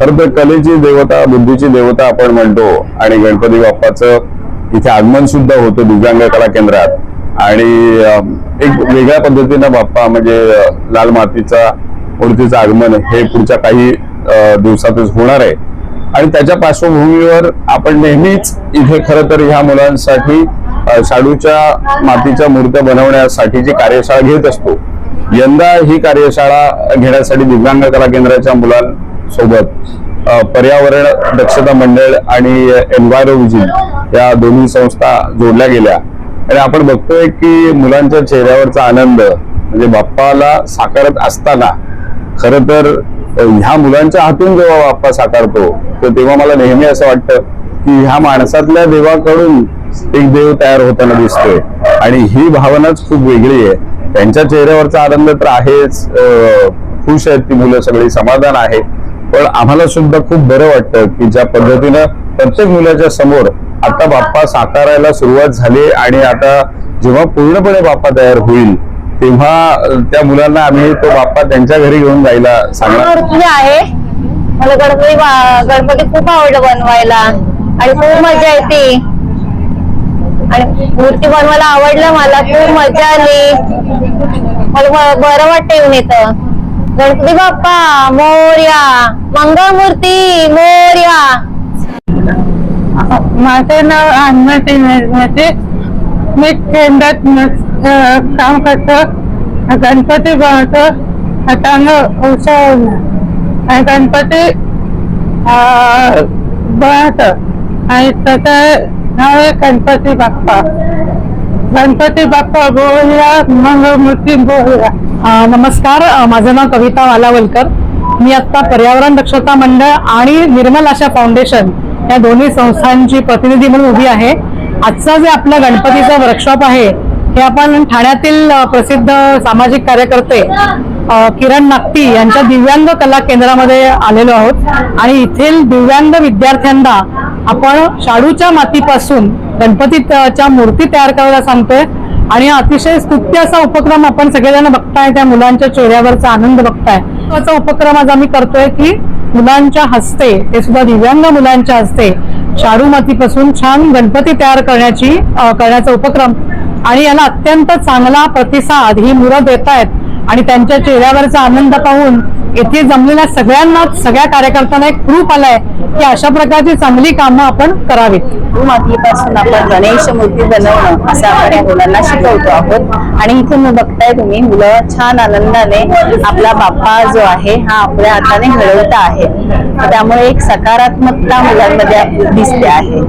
खरं तर कलेची देवता, बुद्धीची देवता आपण म्हणतो आणि गणपती बाप्पाचं इथे आगमन सुद्धा होतं दिव्यांग कला केंद्रात। आणि एक वेगळ्या पद्धतीनं बाप्पा म्हणजे लाल मातीचा मूर्तीचं आगमन हे पुढच्या काही दिवसातच होणार आहे। आणि त्याच्या पार्श्वभूमीवर आपण नेहमीच इथे खरं तर ह्या मुलांसाठी शाडूच्या मातीच्या मूर्त्या बनवण्यासाठीची कार्यशाळा घेत असतो। यंदा ही कार्यशाळा घेण्यासाठी दिव्यांग कला केंद्राच्या मुलांसोबत पर्यावरण दक्षता मंडळ आणि एन्व्हायरोविजन या दोन्ही संस्था जोडल्या गेल्या। आणि आपण बघतोय की मुलांच्या चेहऱ्यावरचा आनंद म्हणजे बाप्पाला साकारत असताना खरं तर ह्या मुलांच्या हातून जेव्हा बाप्पा साकारतो तर तेव्हा मला नेहमी असं वाटतं की ह्या माणसातल्या देवाकडून एक देव तयार होताना दिसतोय। आणि ही भावनाच खूप वेगळी आहे। त्यांच्या चेहऱ्यावरचा आनंद तर आहेच, खुश आहेत ती मुलं सगळी, समाधान आहे। पण आम्हाला सुद्धा खूप बरं वाटतं की ज्या पद्धतीनं प्रत्येक मुलाच्या समोर आता बाप्पा साकारायला सुरुवात झाली आणि आता जेव्हा पूर्णपणे बाप्पा तयार होईल तेव्हा त्या मुलांना आम्ही तो बाप्पा त्यांच्या घरी घेऊन जायला सांगणार आहे। मला गणपती खूप आवडलं बनवायला आणि खूप मजा येते आणि मूर्ती बनवायला आवडलं, मला खूप मजा आली, मला बरं वाटतं येऊन इथं। गणपती बाप्पा मोरया, मंगळमूर्ती मोरया। माझं नाव अन्नती निर्मती, मी केंद्रात काम करतो, गणपती बनवतो, हातानं उत्सव गणपती बनवतो आणि त्याचं नाव आहे गणपती बाप्पा। गणपती बाप्पा बोलूया, मंगळमूर्ती बोलूया। नमस्कार, माझं नाव कविता वालावलकर। मी आता पर्यावरण दक्षता मंडळ आणि निर्मल आशा फाउंडेशन या दोन्ही संस्थांची प्रतिनिधी म्हणून उभी आहे। आजचा जे आपला गणपतीचा वर्कशॉप आहे हे आपण ठाण्यातील प्रसिद्ध सामाजिक कार्यकर्ते किरण नागती यांच्या दिव्यांग कला केंद्रामध्ये आलेलो आहोत। आणि येथील दिव्यांग विद्यार्थ्यांना आपण शाडूच्या मातीपासून गणपतीच्या मूर्ती तयार करायला सांगतोय। आणि अतिशय स्तुत्य असा उपक्रम आपण सगळेजण बघताय, त्या मुलांच्या चेहऱ्यावरचा आनंद बघताय। असा उपक्रम आज आम्ही करतोय की मुलांच्या हस्ते, ते सुद्धा दिव्यांग मुलांच्या हस्ते शाडू मातीपासून छान गणपती तयार करण्याचा उपक्रम। आणि याला अत्यंत चांगला प्रतिसाद ही मुलं देत आहेत आणि त्यांच्या चेहऱ्यावरचा आनंद पाहून येथे जमलेल्या सगळ्या कार्यकर्त्यांना एक प्रूफ आलाय की अशा प्रकारची चांगली कामं आपण करावीत। मातीपासून आपण गणेश मूर्ती बनवणं असं आपण या मुलांना शिकवतो आहोत। आणि इथे बघताय तुम्ही मुलं छान आनंदाने आपला बाप्पा जो आहे हा आपल्या हाताने घडवता आहे, त्यामुळे एक सकारात्मकता मुलांमध्ये दिसते आहे।